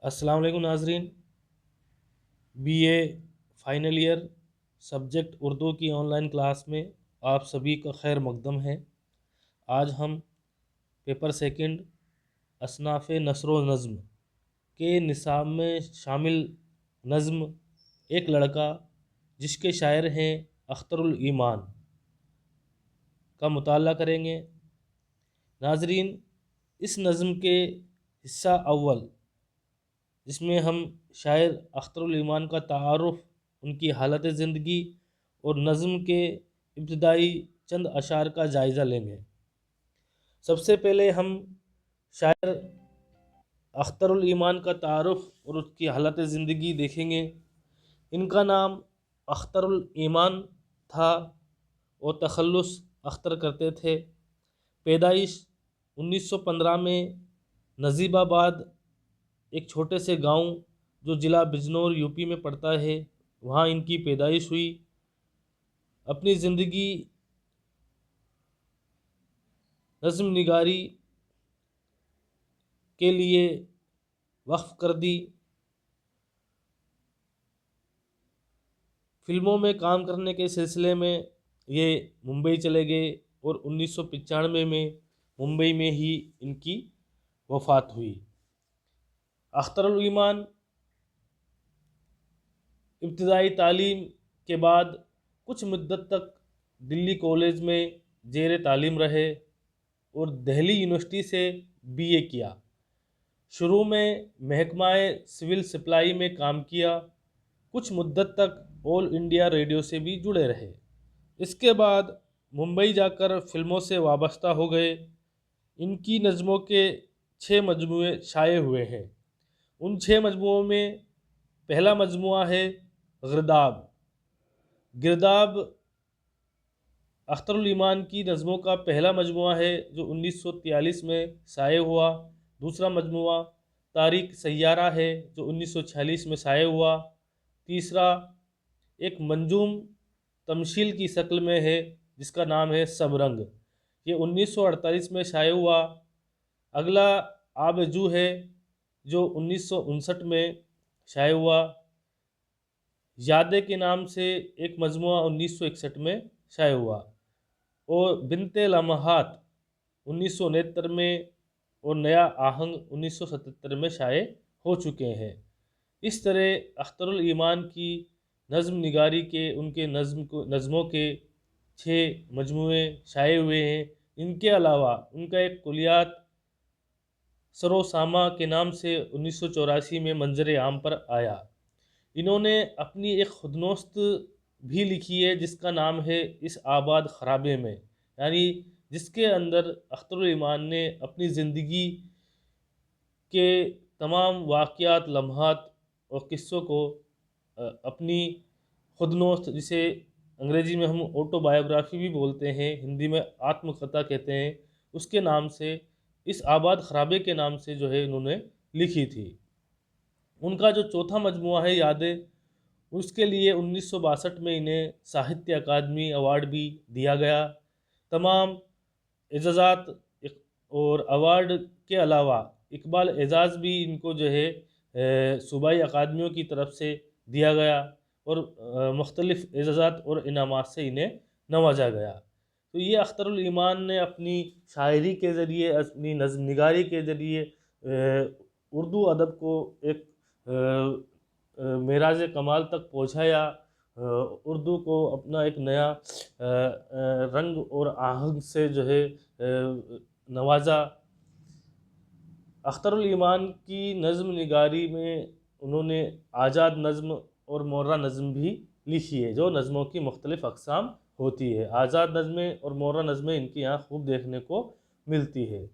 السلام علیکم ناظرین، BA final year subject Urdu کی آن لائن کلاس میں آپ سبھی کا خیر مقدم ہے۔ آج ہم پیپر سیکنڈ اصناف نثر و نظم کے نصاب میں شامل نظم ایک لڑکا جس کے شاعر ہیں اختر الایمان کا مطالعہ کریں گے۔ ناظرین، اس نظم کے حصہ اول جس میں ہم شاعر اختر الایمان کا تعارف، ان کی حالت زندگی اور نظم کے ابتدائی چند اشعار کا جائزہ لیں گے۔ سب سے پہلے ہم شاعر اختر الایمان کا تعارف اور اس کی حالت زندگی دیکھیں گے۔ ان کا نام اختر الایمان تھا اور تخلص اختر کرتے تھے۔ پیدائش 1915 میں نجیب آباد، ایک چھوٹے سے گاؤں جو ضلع بجنور UP میں پڑتا ہے، وہاں ان کی پیدائش ہوئی۔ اپنی زندگی نظم نگاری کے لیے وقف کر دی۔ فلموں میں کام کرنے کے سلسلے میں یہ ممبئی چلے گئے اور 1995 میں ممبئی میں ہی ان کی وفات ہوئی۔ اختر الایمان ابتدائی تعلیم کے بعد کچھ مدت تک دلی کالج میں زیر تعلیم رہے اور دہلی یونیورسٹی سے BA کیا۔ شروع میں محکمہ سول سپلائی میں کام کیا، کچھ مدت تک آل انڈیا ریڈیو سے بھی جڑے رہے۔ اس کے بعد ممبئی جا کر فلموں سے وابستہ ہو گئے۔ ان کی نظموں کے 6 مجموعے شائع ہوئے ہیں۔ ان 6 مجموعوں میں پہلا مجموعہ ہے گرداب۔ گرداب اختر الایمان کی نظموں کا پہلا مجموعہ ہے جو 1943 میں شائع ہوا۔ دوسرا مجموعہ تاریخ سیارہ ہے جو 1946 میں شائع ہوا۔ تیسرا ایک منظوم تمثیل کی شکل میں ہے جس کا نام ہے سب رنگ، یہ 1948 میں شائع ہوا۔ اگلا آب جو ہے جو 1959 میں شائع ہوا۔ یادیں کے نام سے ایک مجموعہ 1961 میں شائع ہوا، اور بنت لمحات 1969 میں اور نیا آہنگ 1977 میں شائع ہو چکے ہیں۔ اس طرح اختر الایمان کی نظم نگاری کے ان کے نظموں کے 6 مجموعے شائع ہوئے ہیں۔ ان کے علاوہ ان کا ایک کلیات سرو ساما کے نام سے 1984 میں منظر عام پر آیا۔ انہوں نے اپنی ایک خودنوشت بھی لکھی ہے جس کا نام ہے اس آباد خرابے میں، یعنی جس کے اندر اختر الایمان نے اپنی زندگی کے تمام واقعات، لمحات اور قصوں کو اپنی خودنوشت، جسے انگریزی میں ہم آٹو بایوگرافی بھی بولتے ہیں، ہندی میں آتم کتھا کہتے ہیں، اس کے نام سے، اس آباد خرابے کے نام سے جو ہے انہوں نے لکھی تھی۔ ان کا جو چوتھا مجموعہ ہے یادیں، اس کے لیے 1962 میں انہیں ساہتیہ اکادمی ایوارڈ بھی دیا گیا۔ تمام اعزازات اور ایوارڈ کے علاوہ اقبال اعزاز بھی ان کو جو ہے صوبائی اکادمیوں کی طرف سے دیا گیا، اور مختلف اعزازات اور انعامات سے انہیں نوازا گیا۔ تو یہ اختر الایمان نے اپنی شاعری کے ذریعے، اپنی نظم نگاری کے ذریعے اردو ادب کو ایک معراج کمال تک پہنچایا، اردو کو اپنا ایک نیا رنگ اور آہنگ سے جو ہے نوازا۔ اختر الایمان کی نظم نگاری میں انہوں نے آزاد نظم اور مورا نظم بھی لکھی ہے، جو نظموں کی مختلف اقسام ہوتی ہے۔ آزاد نظمیں اور مورا نظمیں ان کی یہاں خوب دیکھنے کو ملتی ہے۔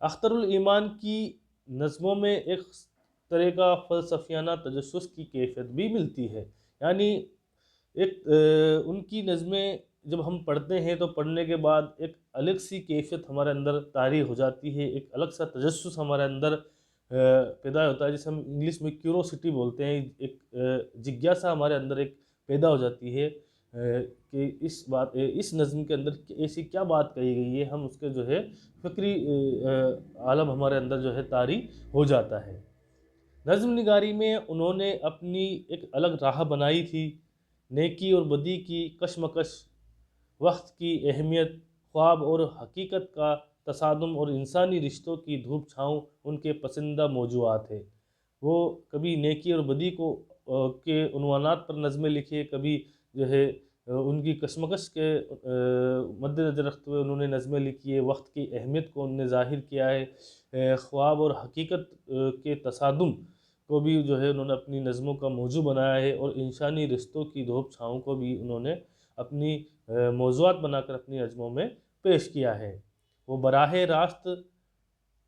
اختر الایمان کی نظموں میں ایک طرح کا فلسفیانہ تجسس کی کیفیت بھی ملتی ہے، یعنی ایک ان کی نظمیں جب ہم پڑھتے ہیں تو پڑھنے کے بعد ایک الگ سی کیفیت ہمارے اندر طاری ہو جاتی ہے، ایک الگ سا تجسس ہمارے اندر پیدا ہوتا ہے، جسے ہم انگلش میں کیوروسٹی بولتے ہیں۔ ایک جگیاسا ہمارے اندر ایک پیدا ہو جاتی ہے کہ اس نظم کے اندر ایسی کیا بات کہی گئی ہے، ہم اس کے جو ہے فکری عالم ہمارے اندر جو ہے طاری ہو جاتا ہے۔ نظم نگاری میں انہوں نے اپنی ایک الگ راہ بنائی تھی، نیکی اور بدی کی کشمکش، وقت کی اہمیت، خواب اور حقیقت کا تصادم اور انسانی رشتوں کی دھوپ چھاؤں ان کے پسندیدہ موضوعات ہیں۔ وہ کبھی نیکی اور بدی کو کے عنوانات پر نظمیں لکھی، کبھی جو ہے ان کی کشمکش کے مد نظر رکھتے ہوئے انہوں نے نظمیں لکھی ہے، وقت کی اہمیت کو انہوں نے ظاہر کیا ہے، خواب اور حقیقت کے تصادم کو بھی جو ہے انہوں نے اپنی نظموں کا موضوع بنایا ہے، اور انسانی رشتوں کی دھوپ چھاؤں کو بھی انہوں نے اپنی موضوعات بنا کر اپنی نظموں میں پیش کیا ہے۔ وہ براہ راست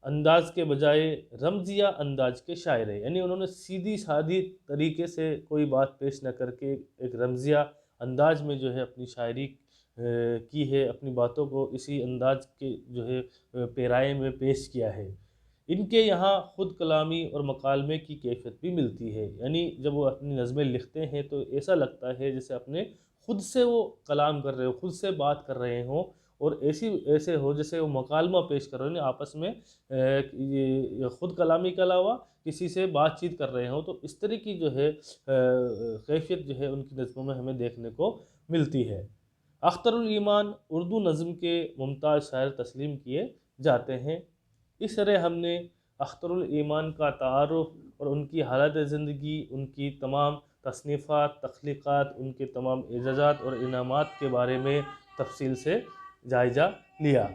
انداز کے بجائے رمزیہ انداز کے شاعر ہیں، یعنی انہوں نے سیدھی سادھی طریقے سے کوئی بات پیش نہ کر کے ایک رمزیہ انداز میں جو ہے اپنی شاعری کی ہے، اپنی باتوں کو اسی انداز کے جو ہے پیرائے میں پیش کیا ہے۔ ان کے یہاں خود کلامی اور مکالمے کی کیفیت بھی ملتی ہے، یعنی جب وہ اپنی نظمیں لکھتے ہیں تو ایسا لگتا ہے جیسے اپنے خود سے وہ کلام کر رہے ہو، خود سے بات کر رہے ہوں، اور ایسے ہو جیسے وہ مکالمہ پیش کر رہے ہیں آپس میں، یہ خود کلامی کے علاوہ کسی سے بات چیت کر رہے ہوں، تو اس طرح کی جو ہے کیفیت جو ہے ان کی نظموں میں ہمیں دیکھنے کو ملتی ہے۔ اختر الایمان اردو نظم کے ممتاز شاعر تسلیم کیے جاتے ہیں۔ اس طرح ہم نے اختر الایمان کا تعارف اور ان کی حالت زندگی، ان کی تمام تصنیفات، تخلیقات، ان کے تمام اعزازات اور انعامات کے بارے میں تفصیل سے جائزہ لیا۔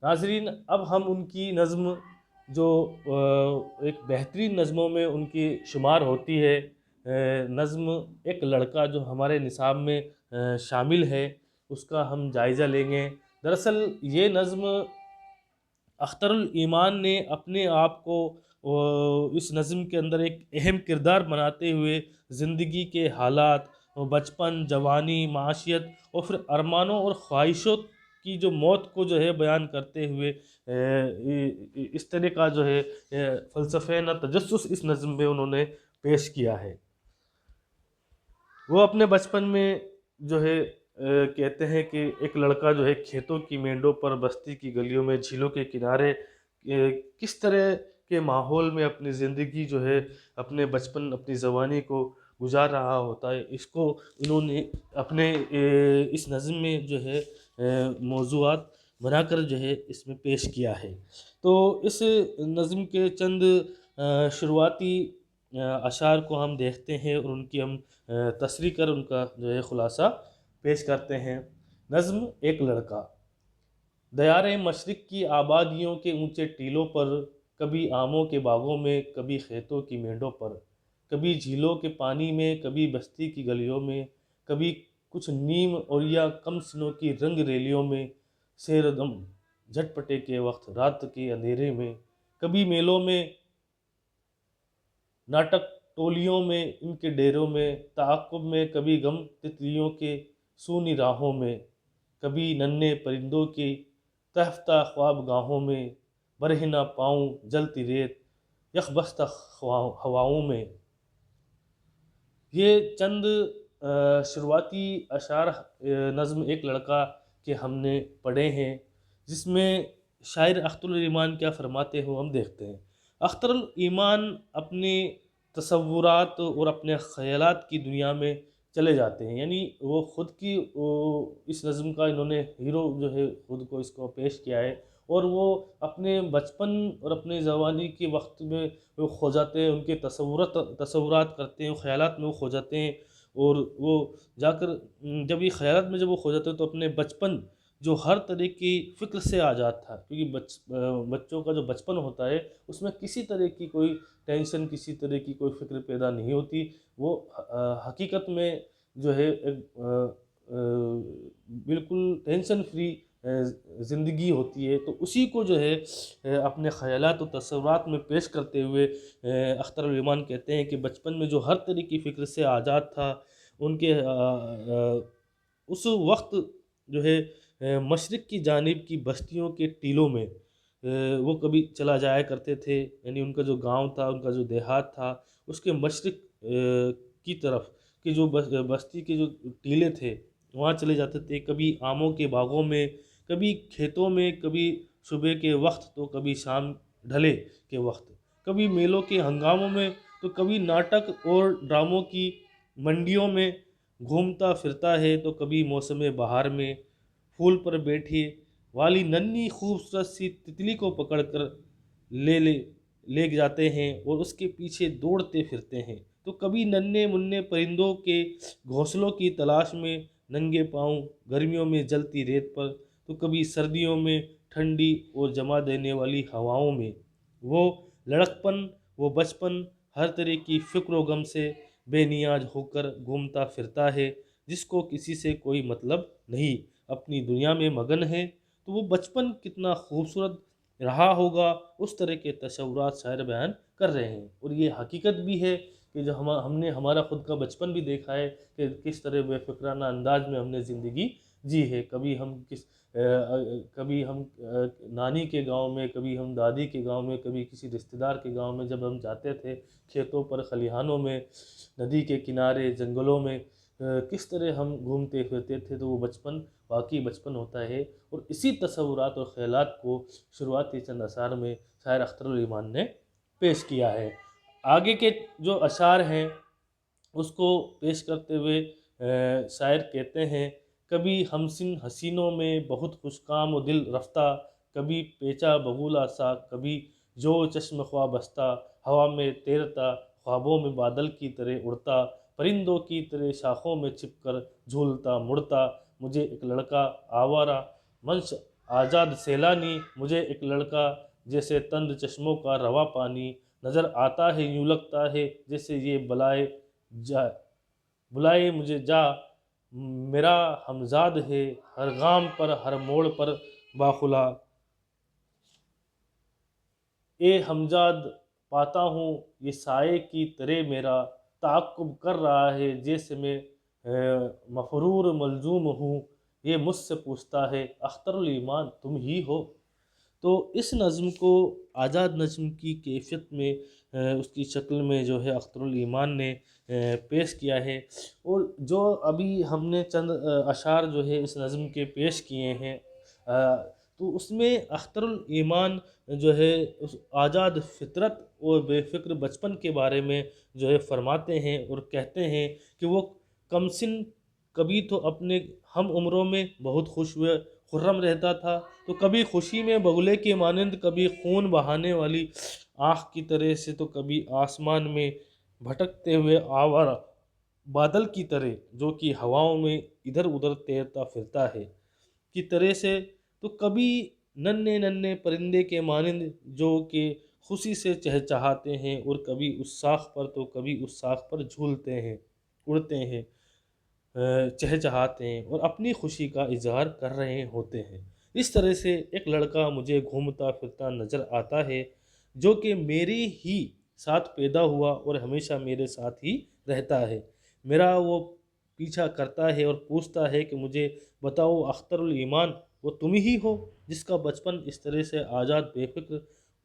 ناظرین، اب ہم ان کی نظم جو ایک بہترین نظموں میں ان کی شمار ہوتی ہے، نظم ایک لڑکا جو ہمارے نصاب میں شامل ہے، اس کا ہم جائزہ لیں گے۔ دراصل یہ نظم اختر الایمان نے اپنے آپ کو اس نظم کے اندر ایک اہم کردار بناتے ہوئے زندگی کے حالات، بچپن، جوانی، معاشیت اور پھر ارمانوں اور خواہشوں کی جو موت کو جو ہے بیان کرتے ہوئے اس طرح کا جو ہے فلسفہ نہ تجسس اس نظم میں انہوں نے پیش کیا ہے۔ وہ اپنے بچپن میں جو ہے کہتے ہیں کہ ایک لڑکا جو ہے کھیتوں کی مینڈوں پر، بستی کی گلیوں میں، جھیلوں کے کنارے کس طرح کے ماحول میں اپنی زندگی جو ہے، اپنے بچپن، اپنی جوانی کو گزار رہا ہوتا ہے، اس کو انہوں نے اپنے اس نظم میں جو ہے موضوعات بنا کر جو ہے اس میں پیش کیا ہے۔ تو اس نظم کے چند شروعاتی اشعار کو ہم دیکھتے ہیں اور ان کی ہم تصریح کر ان کا جو ہے خلاصہ پیش کرتے ہیں۔ نظم ایک لڑکا۔ دیار مشرق کی آبادیوں کے اونچے ٹیلوں پر، کبھی آموں کے باغوں میں، کبھی کھیتوں کی مینڈوں پر، کبھی جھیلوں کے پانی میں، کبھی بستی کی گلیوں میں، کبھی کچھ نیم اور یا کم سنوں کی رنگ ریلیوں میں، سیر دم جھٹپٹے کے وقت رات کے اندھیرے میں، کبھی میلوں میں، ناٹک ٹولیوں میں، ان کے ڈیروں میں، تعاقب میں، کبھی غم تتلیوں کے سونی راہوں میں، کبھی ننھے پرندوں کی تہفتہ خواب گاہوں میں، برہنہ پاؤں جلتی ریت یکبستہ ہواؤں میں۔ یہ چند شروعاتی اشعار نظم ایک لڑکا کے ہم نے پڑھے ہیں، جس میں شاعر اختر الایمان کیا فرماتے ہو ہم دیکھتے ہیں۔ اختر الایمان اپنے تصورات اور اپنے خیالات کی دنیا میں چلے جاتے ہیں، یعنی وہ خود کی اس نظم کا انہوں نے ہیرو جو ہے خود کو اس کو پیش کیا ہے، اور وہ اپنے بچپن اور اپنے جوانی کے وقت میں وہ کھو جاتے ہیں، ان کے تصورات کرتے ہیں، خیالات میں وہ کھو جاتے ہیں، اور وہ جا کر جب یہ خیالات میں جب وہ کھو جاتے ہیں تو اپنے بچپن جو ہر طرح کی فکر سے آزاد تھا، کیونکہ بچوں کا جو بچپن ہوتا ہے اس میں کسی طرح کی کوئی ٹینشن، کسی طرح کی کوئی فکر پیدا نہیں ہوتی، وہ حقیقت میں جو ہے ایک بالکل ٹینشن فری زندگی ہوتی ہے۔ تو اسی کو جو ہے اپنے خیالات و تصورات میں پیش کرتے ہوئے اختر الایمان کہتے ہیں کہ بچپن میں جو ہر طرح کی فکر سے آزاد تھا، ان کے اس وقت جو ہے مشرق کی جانب کی بستیوں کے ٹیلوں میں وہ کبھی چلا جایا کرتے تھے، یعنی ان کا جو گاؤں تھا، ان کا جو دیہات تھا، اس کے مشرق کی طرف کی جو بستی کے جو ٹیلے تھے وہاں چلے جاتے تھے، کبھی آموں کے باغوں میں، کبھی کھیتوں میں، کبھی صبح کے وقت تو کبھی شام ڈھلے کے وقت۔ کبھی میلوں کے ہنگاموں میں تو کبھی ناٹک اور ڈراموں کی منڈیوں میں گھومتا پھرتا ہے، تو کبھی موسم بہار میں پھول پر بیٹھی والی ننھی خوبصورت سی تتلی کو پکڑ کر لے لے جاتے ہیں اور اس کے پیچھے دوڑتے پھرتے ہیں، تو کبھی ننھے منھے پرندوں کے گھونسلوں کی تلاش میں ننگے پاؤں گرمیوں میں جلتی ریت پر، تو کبھی سردیوں میں ٹھنڈی اور جما دینے والی ہواؤں میں۔ وہ لڑکپن، وہ بچپن، ہر طرح کی فکر و غم سے بے نیاز ہو کر گھومتا پھرتا ہے، جس کو کسی سے کوئی مطلب نہیں، اپنی دنیا میں مگن ہے۔ تو وہ بچپن کتنا خوبصورت رہا ہوگا، اس طرح کے تصورات شاعر بیان کر رہے ہیں، اور یہ حقیقت بھی ہے کہ جو ہم نے ہمارا خود کا بچپن بھی دیکھا ہے کہ کس طرح بے فکرانہ انداز میں ہم نے زندگی جی ہے۔ کبھی ہم نانی کے گاؤں میں، کبھی ہم دادی کے گاؤں میں، کبھی کسی رشتہ دار کے گاؤں میں جب ہم جاتے تھے، کھیتوں پر، کھلیہانوں میں، ندی کے کنارے، جنگلوں میں، کس طرح ہم گھومتے پھرتے تھے، تو وہ بچپن واقعی بچپن ہوتا ہے۔ اور اسی تصورات اور خیالات کو شروعاتی چند اشعار میں شاعر اختر علی ایمان نے پیش کیا ہے۔ آگے کے جو اشعار ہیں اس کو پیش کرتے ہوئے شاعر کہتے ہیں: کبھی ہمسن حسینوں میں بہت خوش کام و دل رفتہ، کبھی پیچا بغولہ سا، کبھی جو چشم خواہ بستہ، ہوا میں تیرتا، خوابوں میں بادل کی طرح اڑتا، پرندوں کی طرح شاخوں میں چھپ کر جھولتا مڑتا، مجھے ایک لڑکا آوارہ منش آزاد سیلانی، مجھے ایک لڑکا جیسے تند چشموں کا رواں پانی، نظر آتا ہے یوں لگتا ہے جیسے یہ بلائے مجھے جا، میرا ہمزاد ہے ہر گام پر ہر موڑ پر باخلا، اے ہمزاد پاتا ہوں یہ سائے کی طرح میرا تعاقب کر رہا ہے، جیسے میں مفرور ملزوم ہوں، یہ مجھ سے پوچھتا ہے اختر علی ایمان تم ہی ہو۔ تو اس نظم کو آزاد نظم کی کیفیت میں، اس کی شکل میں جو ہے اختر علی ایمان نے پیش کیا ہے، اور جو ابھی ہم نے چند اشعار جو ہے اس نظم کے پیش کیے ہیں، تو اس میں اختر الایمان جو ہے اس آزاد فطرت اور بے فکر بچپن کے بارے میں جو ہے فرماتے ہیں اور کہتے ہیں کہ وہ کمسن کبھی تو اپنے ہم عمروں میں بہت خوش ہوئے خرم رہتا تھا، تو کبھی خوشی میں بغلے کے مانند، کبھی خون بہانے والی آنکھ کی طرح سے، تو کبھی آسمان میں بھٹکتے ہوئے آوارہ بادل کی طرح جو کہ ہواؤں میں ادھر ادھر تیرتا پھرتا ہے کی طرح سے، تو کبھی ننھے ننھے پرندے کے مانند جو کہ خوشی سے چہچہاتے ہیں، اور کبھی اس ساکھ پر تو کبھی اس ساکھ پر جھولتے ہیں، اڑتے ہیں، چہچہاتے ہیں اور اپنی خوشی کا اظہار کر رہے ہوتے ہیں۔ اس طرح سے ایک لڑکا مجھے گھومتا پھرتا نظر آتا ہے جو کہ میرے ہی ساتھ پیدا ہوا اور ہمیشہ میرے ساتھ ہی رہتا ہے، میرا وہ پیچھا کرتا ہے اور پوچھتا ہے کہ مجھے بتاؤ اختر الایمان وہ تم ہی ہو، جس کا بچپن اس طرح سے آزاد بے فکر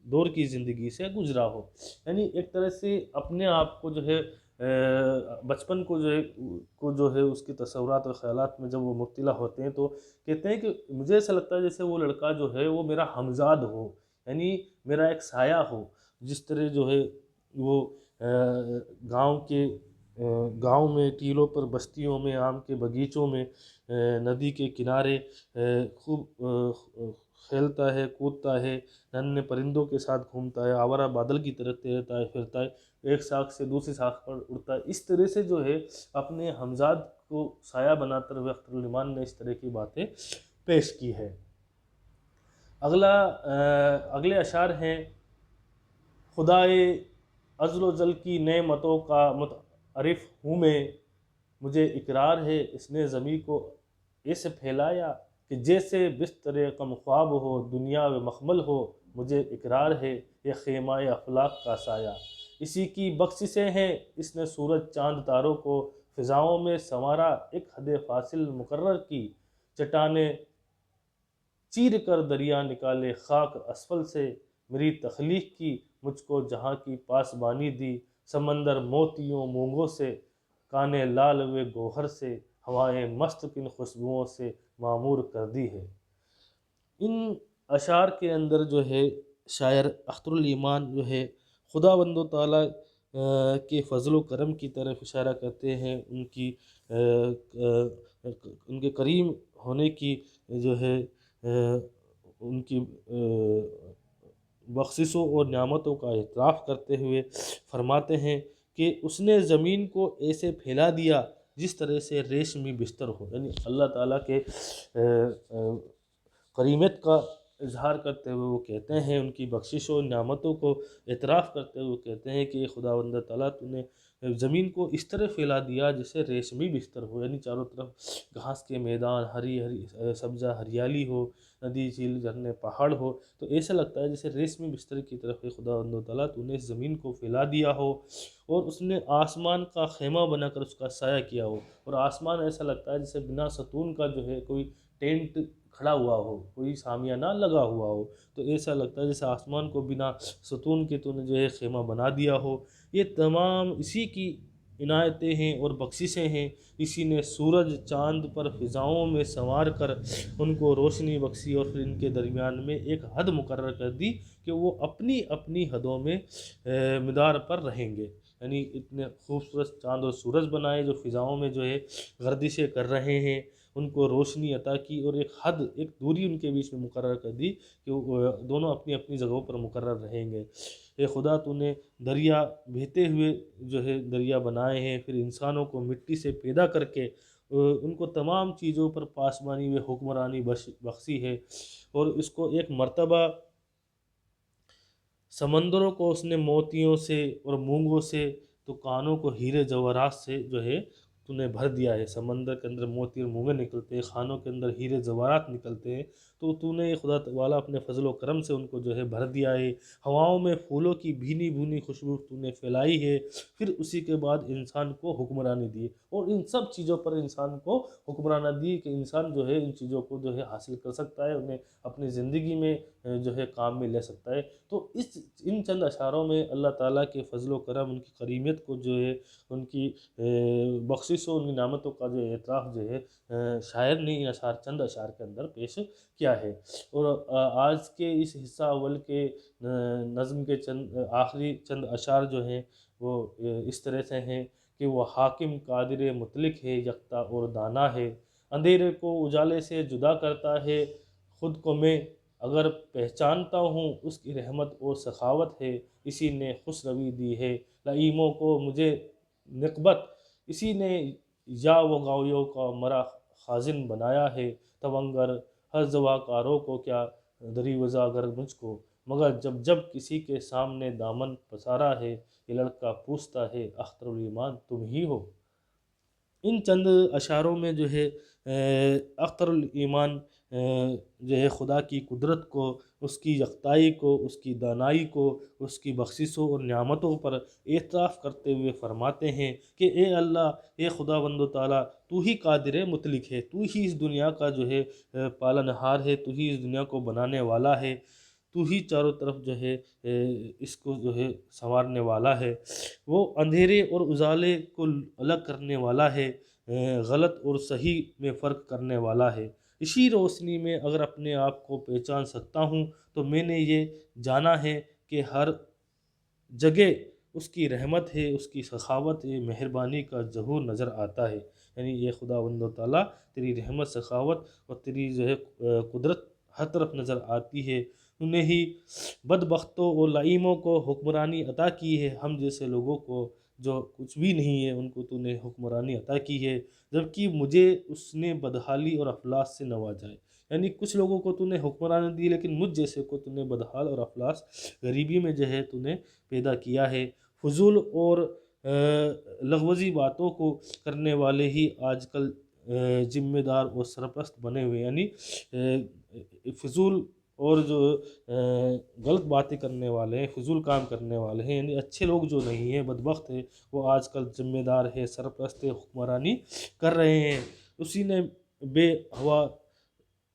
دور کی زندگی سے گزرا ہو۔ یعنی ایک طرح سے اپنے آپ کو جو ہے بچپن کو جو ہے اس کے تصورات اور خیالات میں جب وہ مبتلا ہوتے ہیں تو کہتے ہیں کہ مجھے ایسا لگتا ہے جیسے وہ لڑکا جو ہے وہ میرا ہمزاد ہو، یعنی میرا ایک سایہ ہو، جس طرح جو ہے وہ گاؤں میں، ٹیلوں پر، بستیوں میں، آم کے باغیچوں میں، ندی کے کنارے خوب کھیلتا ہے، کودتا ہے، ننھے پرندوں کے ساتھ گھومتا ہے، آوارہ بادل کی طرح تیرتا ہے پھرتا ہے، ایک ساکھ سے دوسری ساکھ پر اڑتا ہے، اس طرح سے جو ہے اپنے ہمزاد کو سایہ بناتے ہوئے اختر علی ایمان نے اس طرح کی باتیں پیش کی ہے۔ اگلے اشعار ہیں: خدائے عزل و جل کی نعمتوں کا متعارف ہوں میں، مجھے اقرار ہے اس نے زمیں کو ایسے پھیلایا کہ جیسے بستر غم خواب ہو، دنیا و مخمل ہو، مجھے اقرار ہے یہ خیمہ افلاک کا سایہ، اسی کی بخششیں ہیں، اس نے سورج چاند تاروں کو فضاؤں میں سنوارا، ایک حد فاصل مقرر کی، چٹانیں چیر کر دریا نکالے خاک اسفل سے، میری تخلیق کی مجھ کو جہاں کی پاسبانی دی، سمندر موتیوں مونگوں سے، کانے لال و گوہر سے، ہوائیں مست کن خوشبوؤں سے معمور کر دی ہے۔ ان اشعار کے اندر جو ہے شاعر اختر علی ایمان جو ہے خدا بند و تعالیٰ کے فضل و کرم کی طرف اشارہ کرتے ہیں، ان کے کریم ہونے کی جو ہے ان کی بخششوں اور نعمتوں کا اعتراف کرتے ہوئے فرماتے ہیں کہ اس نے زمین کو ایسے پھیلا دیا جس طرح سے ریشمی بستر ہو، یعنی اللہ تعالیٰ کے کریمیت کا اظہار کرتے ہوئے وہ کہتے ہیں، ان کی بخششوں نعمتوں کو اعتراف کرتے ہوئے کہتے ہیں کہ خدا بندہ تعالیٰ تو نے زمین کو اس طرح پھیلا دیا جیسے ریشمی بستر ہو، یعنی چاروں طرف گھاس کے میدان، ہری ہری سبزہ ہریالی ہو، ندی جھیل جھرنے پہاڑ ہو، تو ایسا لگتا ہے جیسے ریشمی بستر کی طرف خدا بندہ تعالیٰ تو نے اس زمین کو پھیلا دیا ہو، اور اس نے آسمان کا خیمہ بنا کر اس کا سایہ کیا ہو، اور آسمان ایسا لگتا ہے جیسے بنا ستون کا جو ہے کوئی ٹینٹ کھڑا ہوا ہو، کوئی سامیانہ لگا ہوا ہو، تو ایسا لگتا ہے جیسے آسمان کو بنا ستون کے تو نے جو ہے خیمہ بنا دیا ہو۔ یہ تمام اسی کی عنایتیں ہیں اور بخششیں ہیں۔ اسی نے سورج چاند پر فضاؤں میں سنوار کر ان کو روشنی بخشی، اور پھر ان کے درمیان میں ایک حد مقرر کر دی کہ وہ اپنی اپنی حدوں میں مدار پر رہیں گے، یعنی اتنے خوبصورت چاند اور سورج بنائے جو فضاؤں میں جو ہے گردشیں کر رہے ہیں، ان کو روشنی عطا کی، اور ایک حد، ایک دوری ان کے بیچ میں مقرر کر دی کہ وہ دونوں اپنی اپنی جگہوں پر مقرر رہیں گے۔ اے خدا تو نے دریا بہتے ہوئے جو ہے دریا بنائے ہیں، پھر انسانوں کو مٹی سے پیدا کر کے ان کو تمام چیزوں پر پاسبانی و حکمرانی بخشی ہے، اور اس کو ایک مرتبہ سمندروں کو اس نے موتیوں سے اور مونگوں سے، تو کانوں کو ہیرے جواہرات سے جو ہے تو نے بھر دیا ہے۔ سمندر کے اندر موتی اور مونگے نکلتے ہیں، خانوں کے اندر ہیرے جواہرات نکلتے ہیں، تو نے خدا تعالیٰ اپنے فضل و کرم سے ان کو جو ہے بھر دیا ہے۔ ہواؤں میں پھولوں کی بھینی بھونی خوشبو تو نے پھیلائی ہے، پھر اسی کے بعد انسان کو حکمرانی دی، اور ان سب چیزوں پر انسان کو حکمرانی دی کہ انسان جو ہے ان چیزوں کو جو ہے حاصل کر سکتا ہے، انہیں اپنی زندگی میں جو ہے کام میں لے سکتا ہے۔ تو ان چند اشعاروں میں اللہ تعالیٰ کے فضل و کرم، ان کی کریمیت کو جو ہے، ان کی بخششوں، ان کی نعمتوں کا جو اعتراف جو ہے شاعر نے ان چند اشعار کے اندر پیش کیا ہے۔ اور آج کے اس حصہ اول کے نظم کے آخری چند اشعار جو ہیں وہ اس طرح سے ہیں کہ وہ حاکم قادر مطلق ہے، یکتا اور دانا ہے، اندھیرے کو اجالے سے جدا کرتا ہے، خود کو میں اگر پہچانتا ہوں اس کی رحمت اور سخاوت ہے، اسی نے خسروی دی ہے لعیموں کو مجھے نقبت، اسی نے یا و غاویوں کا مرا خازن بنایا ہے، توانگر ہر زواکاروں کو کیا دری وزا گر مجھ کو، مگر جب جب کسی کے سامنے دامن پسارا ہے، یہ لڑکا پوچھتا ہے اختر الایمان تم ہی ہو۔ ان چند اشعاروں میں جو ہے اختر الایمان جو ہے خدا کی قدرت کو، اس کی یکتائی کو، اس کی دانائی کو، اس کی بخششوں اور نعمتوں پر اعتراف کرتے ہوئے فرماتے ہیں کہ اے اللہ، اے خدا بند و تعالیٰ، تو ہی قادر مطلق ہے، تو ہی اس دنیا کا جو ہے پالنہار ہے، تو ہی اس دنیا کو بنانے والا ہے، تو ہی چاروں طرف جو ہے اس کو جو ہے سنوارنے والا ہے، وہ اندھیرے اور اجالے کو الگ کرنے والا ہے، غلط اور صحیح میں فرق کرنے والا ہے۔ اسی روشنی میں اگر اپنے آپ کو پہچان سکتا ہوں تو میں نے یہ جانا ہے کہ ہر جگہ اس کی رحمت ہے، اس کی سخاوت ہے، مہربانی کا ظہور نظر آتا ہے، یعنی یہ خدا بند و تعالیٰ تیری رحمت، سخاوت اور تیری جو ہے قدرت ہر طرف نظر آتی ہے۔ انہیں ہی بدبختوں اور لعیموں کو حکمرانی عطا کی ہے، ہم جیسے لوگوں کو جو کچھ بھی نہیں ہے ان کو تو نے حکمرانی عطا کی ہے، جبکہ مجھے اس نے بدحالی اور افلاس سے نوازا ہے، یعنی کچھ لوگوں کو تو نے حکمرانی دی لیکن مجھ جیسے کو تو نے بدحال اور افلاس غریبی میں جو ہے تو نے پیدا کیا ہے۔ فضول اور لغوزی باتوں کو کرنے والے ہی آج کل ذمہ دار اور سرپرست بنے ہوئے، یعنی فضول اور جو غلط باتیں کرنے والے ہیں، فضول کام کرنے والے ہیں، یعنی اچھے لوگ جو نہیں ہیں، بدبخت ہیں، وہ آج کل ذمہ دار ہے، سرپرست ہے، حکمرانی کر رہے ہیں۔ اسی نے بے ہوا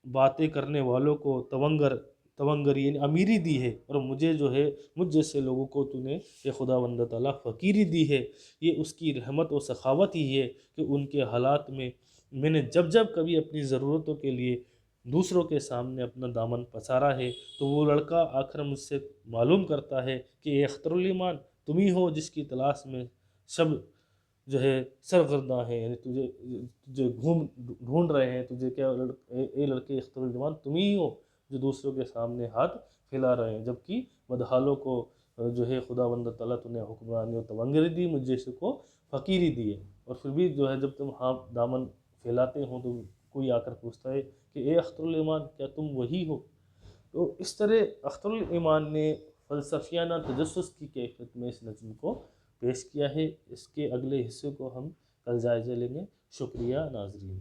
باتیں کرنے والوں کو تونگری یعنی امیری دی ہے، اور مجھے جو ہے مجھ جیسے لوگوں کو تو نے یہ خدا بندہ تعالیٰ فقیری دی ہے۔ یہ اس کی رحمت و سخاوت ہی ہے کہ ان کے حالات میں میں نے جب جب کبھی اپنی ضرورتوں کے لیے دوسروں کے سامنے اپنا دامن پسارا ہے، تو وہ لڑکا آ کر مجھ سے معلوم کرتا ہے کہ اے اختر الایمان، تم ہی ہو جس کی تلاش میں سب جو ہے سرگرداں ہیں، یعنی تجھے ڈھونڈ رہے ہیں، تجھے کیا اے لڑکے اختر الایمان، تم ہی ہو جو دوسروں کے سامنے ہاتھ پھیلا رہے ہیں، جبکہ بدحالوں کو جو ہے خدا بند تعالیٰ تو نے حکمرانی و تونگری دی، مجھ جیسے کو فقیری دی ہے، اور پھر بھی جو ہے جب تم ہاتھ دامن پھیلاتے ہو تو کوئی آ کر پوچھتا ہے کہ اے اختر الایمان، کیا تم وہی ہو؟ تو اس طرح اختر الایمان نے فلسفیانہ تجسس کی کیفیت میں اس نظم کو پیش کیا ہے۔ اس کے اگلے حصے کو ہم کل جائزہ لیں گے۔ شکریہ ناظرین۔